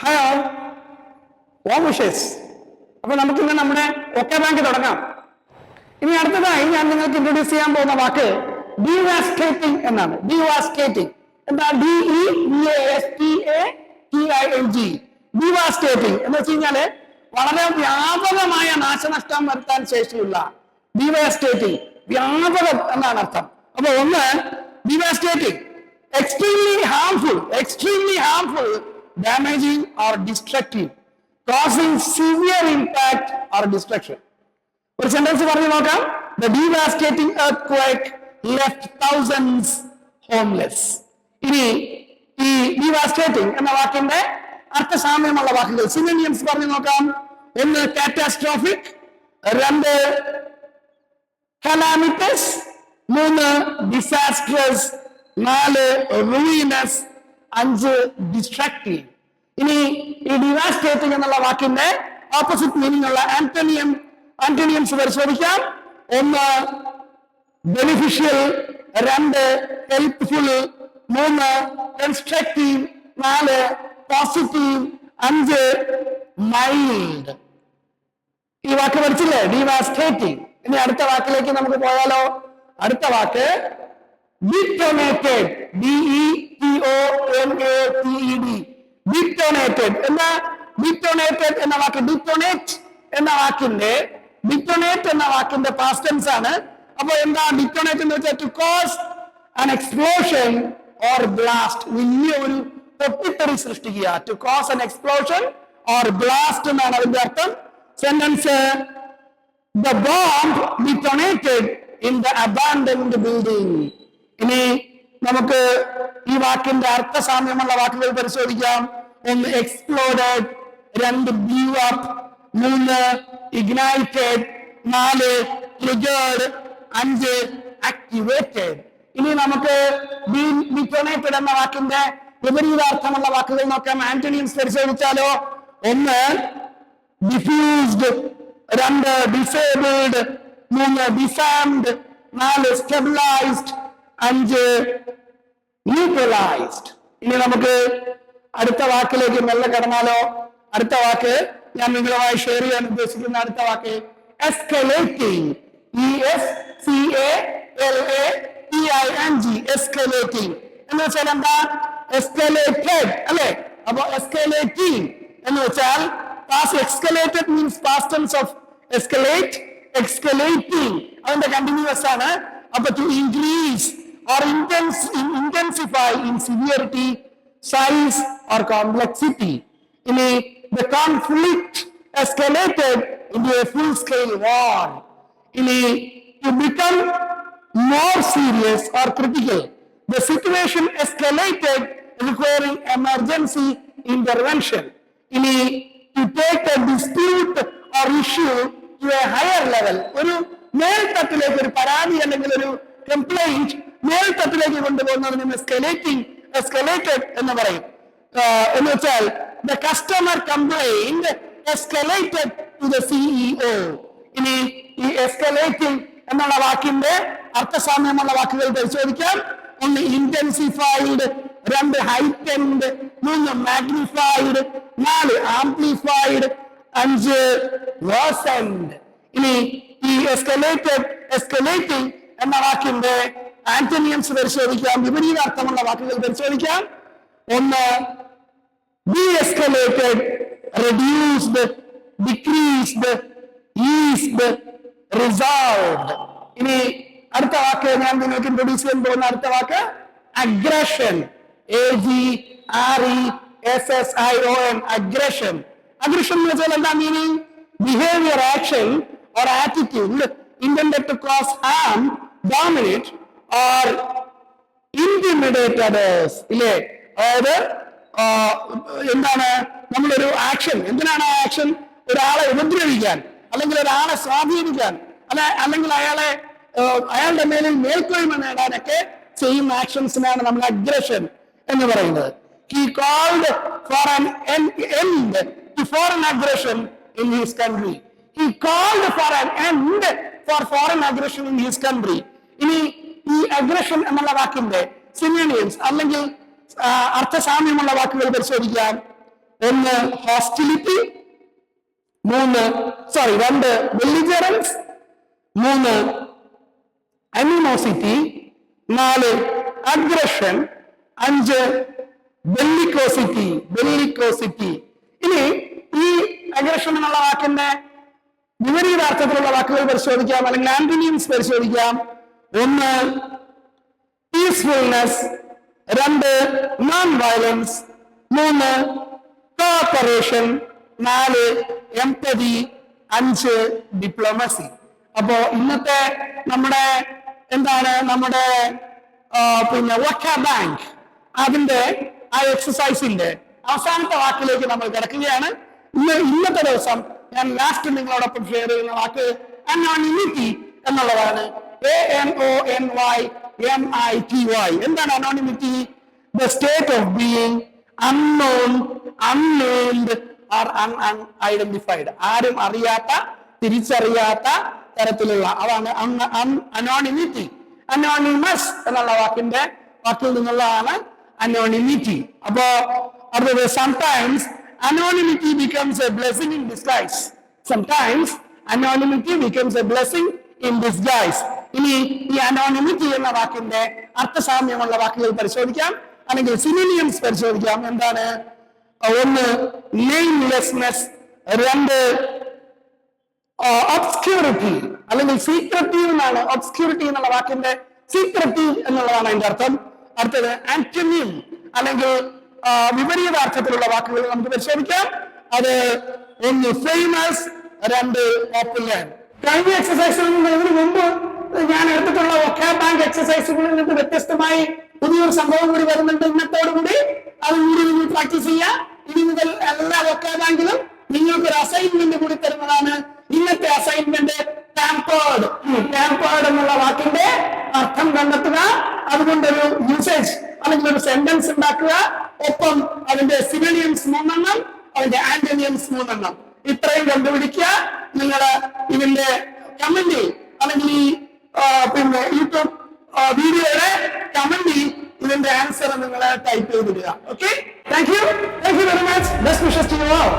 Hello, ഓം wishes. അപ്പൊ നമുക്കിന്ന് നമ്മുടെ ഒക്കെ ബാങ്ക് തുടങ്ങാം. ഇനി അടുത്തതായി ഞാൻ നിങ്ങൾക്ക് ഇൻട്രൊഡ്യൂസ് ചെയ്യാൻ പോകുന്ന വാക്ക് ഡിവാസ്റ്റേറ്റിംഗ് എന്നാണ്. ഡിവാസ്റ്റേറ്റിംഗ് എന്താ? DEVASTATING. ഡിവാസ്റ്റേറ്റിംഗ് എന്ന് വെച്ച് കഴിഞ്ഞാല് വളരെ വ്യാപകമായ നാശനഷ്ടം വരുത്താൻ ശേഷിയുള്ള. ഡിവാസ്റ്റേറ്റിംഗ് വ്യാപകം എന്നാണ് അർത്ഥം. അപ്പൊ ഒന്ന് devastating, extremely harmful, damaging or destructive, causing severe impact or destruction. ഒരു സെന്റൻസ് പറഞ്ഞു നോക്കാം. The devastating earthquake left thousands homeless. ഇനി ഈ devastating എന്ന വാക്കിന്റെ അർത്ഥസാമ്യമുള്ള വാക്കുകൾ സിനോണിംസ് പറഞ്ഞു നോക്കാം. ഒന്ന് കാറ്റാസ്ട്രോഫിക്, രണ്ട് calamitous, മൂന്ന് ഡിസാസ്ട്രസ്, നാല് റൂയിനസ്, അഞ്ച് ഡിസ്ട്രക്റ്റീവ്. ഇനി ഈ ഡിവാസ്റ്റേറ്റിംഗ് എന്നുള്ള വാക്കിന്റെ ഓപ്പോസിറ്റ് മീനിങ് ഉള്ള ആന്റോണിയംസ് പരിശോധിക്കാം. ഒന്ന് ബെനിഫിഷ്യൽ, രണ്ട് ഹെൽപ്ഫുൾ, മൂന്ന് കൺസ്ട്രക്റ്റീവ്, നാല് പോസിറ്റീവ്, അഞ്ച് മൈൽഡ്. ഈ വാക്ക് പഠിച്ചില്ലേ? ഡിവാസ്റ്റേറ്റിംഗ്. ഇനി അടുത്ത വാക്കിലേക്ക് നമുക്ക് പോയാലോ? അടുത്ത വാക്ക് ഡിറ്റോണേറ്റഡ്. DETONATED. ഡിറ്റോണേറ്റഡ് എന്താ? ഡിറ്റോണേറ്റഡ് എന്ന വാക്ക്, ഡിറ്റോണേറ്റ് എന്ന വാക്കിന്റെ പാസ്റ്റ് ടെൻസ് ആണ്. അപ്പൊ എന്താ ഡിറ്റോണേറ്റ് എന്ന് വെച്ചാൽ? To cause an explosion or blast. വലിയ ഒരു പൊട്ടിത്തെറി സൃഷ്ടിക്കുക. To cause an explosion or blast എന്നാണ് അതിന്റെ അർത്ഥം. Sentence: The bomb detonated in the abandoned building. ഇനി നമുക്ക് ഈ വാക്കിന്റെ അർത്ഥസാമ്യമുള്ള വാക്കുകൾ പരിശോധിക്കാം. ഒന്ന് എക്സ്പ്ലോഡഡ്, രണ്ട് ബ്ലൂ അപ്പ്, മൂന്ന് ഇഗ്നൈറ്റഡ്, നാല് ട്രിഗേർഡ്, അഞ്ച് ആക്ടിവേറ്റഡ്. ഇനി നമുക്ക് ഡിറ്റോണേറ്റഡ് എന്ന വാക്കിന്റെ വിപരീതാർത്ഥമുള്ള വാക്കുകൾ നോക്കാം. ആന്റോണിയംസ് പരിശോധിച്ചാലോ? ഒന്ന് ഡിഫ്യൂസ്ഡ്, രണ്ട് ഡിസേബിൾഡ്, മൂന്ന് ഡിഫാംഡ്, നാല് സ്റ്റെബിലൈസ്ഡ്, അഞ്ച് ന്യൂട്രലൈസ്ഡ്. ഇനി നമുക്ക് അടുത്ത വാക്കിലേക്ക് മെല്ലെ കടന്നാലോ? അടുത്ത വാക്ക് ഞാൻ നിങ്ങളുമായി ഷെയർ ചെയ്യാൻ ഉദ്ദേശിക്കുന്ന അടുത്ത വാക്ക് എസ്കലേറ്റിംഗ്. ESCALATING. എസ്കലേറ്റിംഗ് എന്ന് വെച്ചാൽ എന്താ? എസ്കലേറ്റഡ് അല്ലെ? അപ്പൊ എസ്കലേറ്റിംഗ് എന്ന് വെച്ചാൽ escalated means past tense of escalate, escalating അതിന്റെ കണ്ടിന്യൂസ് ആണ്. അപ്പൊ to increase or intensify in severity, size or complexity. ഇനി the conflict escalated into a full scale war. ഇനി to become more serious or critical, the situation escalated requiring emergency intervention. ഇനി to take a dispute or issue to a higher level. ഒരു മേൽത്തട്ടിലേക്ക്, ഒരു പരാതി അല്ലെങ്കിൽ ഒരു complaint മേൽത്തട്ടിലേക്ക് കൊണ്ടുപോകുന്നതിന് escalated എന്ന് പറയും. എന്ന് വെച്ചാൽ the customer complaint escalated to the CEO. ഇനി ഈ എസ്കലേറ്റിംഗ് എന്നുള്ള വാക്കിന്റെ അർത്ഥസാമ്യമുള്ള വാക്കുകൾ പരിശോധിക്കാം. ഒന്ന് ഇന്റൻസിഫൈഡ്, രണ്ട് ഹൈറ്റൻഡ്, മൂന്ന് മാഗ്നിഫൈഡ്, നാല് ആംപ്ലിഫൈഡ്, അഞ്ച് വേഴ്സൻഡ്. ഇനി ഈ എസ്കലേറ്റിംഗ് എന്ന വാക്കിന്റെ ആന്റോണിയംസ് പരിശോധിക്കാം. വിപരീതാർത്ഥമുള്ള വാക്കുകൾ പരിശോധിക്കാം. ഒന്ന് ഡീഎസ്കലേറ്റഡ്, റെഡ്യൂസ്ഡ്, ഡിക്രീസ്ഡ്, ഈസ്ഡ്, റിസോൾവ്ഡ്. ഇനി അടുത്ത വാക്ക് ഞാൻ നിങ്ങൾക്ക് ഇൻട്രൊഡ്യൂസ് ചെയ്യാൻ പോകുന്ന അടുത്ത വാക്ക് അഗ്രഷൻ. AGRESSION. അഗ്രഷൻ. അഗ്രഷൻ എന്ന് വെച്ചാൽ എന്താ meaning? Behaviour, action or attitude intended to cause harm, dominate or intimidate others. ഇല്ലേ? അതായത് എന്താണ് നമ്മളൊരു ആക്ഷൻ? എന്തിനാണ് ആ ആക്ഷൻ? ഒരാളെ ഉപദ്രവിക്കാൻ, അല്ലെങ്കിൽ ഒരാളെ സ്വാധീനിക്കാൻ, അല്ലെങ്കിൽ അയാളുടെ മേലിൽ മേൽക്കോയ്മ നേടാനൊക്കെ ചെയ്യുന്ന ആക്ഷൻസിനാണ് നമ്മൾ അഗ്രഷൻ എന്ന് പറയുന്നത്. He called for an end to foreign aggression in his country. He called for an end for foreign aggression in his country. ഇനി ഈ അഗ്രഷൻ എന്നുള്ള വാക്കിന്റെ സിനോണിംസ് അല്ലെങ്കിൽ അർത്ഥസാമ്യമുള്ള വാക്കുകൾ പരിശോധിക്കാം. ഒന്ന് ഹോസ്റ്റിലിറ്റി, രണ്ട് ബെല്ലിജറൻസ്, 3 അനിമോസിറ്റി, 4 അഗ്രഷൻ, 5 ബെല്ലിക്കോസിറ്റി. ഇനി ഈ അഗ്രഷൻ എന്നുള്ള വാക്കിന്റെ വിപരീതാർത്ഥത്തിലുള്ള വാക്കുകൾ പരിശോധിക്കാം, അല്ലെങ്കിൽ ആന്റോണിയംസ് പരിശോധിക്കാം. 1 peacefulness, 2 non violence, 3 cooperation, 4 empathy, 5 diplomacy. അപ്പോ ഇന്നത്തെ നമ്മുടെ വോക്കാ ബാങ്ക് അതിന്റെ ആ എക്സസൈസിന്റെ അവസാനത്തെ വാക്കിലേക്ക് നമ്മൾ കിടക്കുകയാണ്. ഇന്നത്തെ ദിവസം ഞാൻ ലാസ്റ്റ് നിങ്ങളോടൊപ്പം ഷെയർ ചെയ്യുന്ന വാക്ക് അനോണിമിറ്റി എന്നുള്ളതാണ്. ANONYMITY. എന്താണ് anonymity? The state of being unknown, unnamed or unidentified. ആരും അറിയാത്ത, തിരിച്ചറിയാത്ത തരത്തിലുള്ള അതാണ് അനോണിമിറ്റി. അനോണിമസ് എന്നുള്ള വാക്കിൽ നിന്നുള്ളതാണ് അനോണിമിറ്റി. അപ്പോ അടുത്തത് sometimes anonymity becomes a blessing in disguise. Sometimes anonymity becomes a blessing in disguise. ഇനി ഈ anonymity എന്ന വാക്കിന്റെ അർത്ഥസാമ്യമുള്ള വാക്കുകൾ പരിശോധിക്കാം, അല്ലെങ്കിൽ സിനോണിംസ് പരിശോധിക്കാം. എന്താണ്? 1 നെയിംലെസ്നെസ്, 2 ഒബ്സ്ക്യൂരിറ്റി അല്ലെങ്കിൽ സീക്രട്ടീവ് എന്നാണ്. ഒബ്സ്ക്യൂരിറ്റി എന്നുള്ള വാക്കിന്റെ സീക്രട്ടീവ് എന്നുള്ളതാണ് അതിന്റെ അർത്ഥം. അടുത്തത് ആന്റോണിം അല്ലെങ്കിൽ വിപരീതാർത്ഥത്തിലുള്ള വാക്കുകൾ നമുക്ക് പരിശോധിക്കാം. അത് 1 ഫേമസ്, 2 പോപ്പുലർ. കഴിഞ്ഞ എക്സസൈസിൽ ഇതിനു മുമ്പ് ഞാൻ എടുത്തിട്ടുള്ള വൊക്കാ ബാങ്ക് എക്സസൈസുകളിൽ നിന്ന് വ്യത്യസ്തമായി പുതിയൊരു സംഭവം കൂടി വരുന്നുണ്ട്. ഇന്നത്തോടുകൂടി അത് കൂടി നിങ്ങൾ പ്രാക്ടീസ് ചെയ്യാം. ഇനി മുതൽ എല്ലാ വൊക്കാ ബാങ്കിലും നിങ്ങൾക്ക് ഒരു അസൈൻമെന്റ് കൂടി തരുന്നതാണ്. ഇന്നത്തെ അസൈൻമെന്റ് ടാമ്പേർഡ് എന്നുള്ള വാക്കിന്റെ അർത്ഥം കണ്ടെത്തുക, അതുകൊണ്ടൊരു യൂസേജ് അല്ലെങ്കിൽ ഒരു സെന്റൻസ് ഉണ്ടാക്കുക, ഒപ്പം അതിന്റെ സിനോണിംസ് 3 അതിന്റെ ആന്റോണിംസ് 3 ഇത്രയും കണ്ടുപിടിക്കുക. നിങ്ങൾ ഇതിന്റെ കമന്റ് അല്ലെങ്കിൽ ഈ യൂട്യൂബ് വീഡിയോയുടെ കമന്റ് ഇതിന്റെ ആൻസർ നിങ്ങൾ ടൈപ്പ് ചെയ്തിടുക. Okay, thank you very much. Best wishes to you all.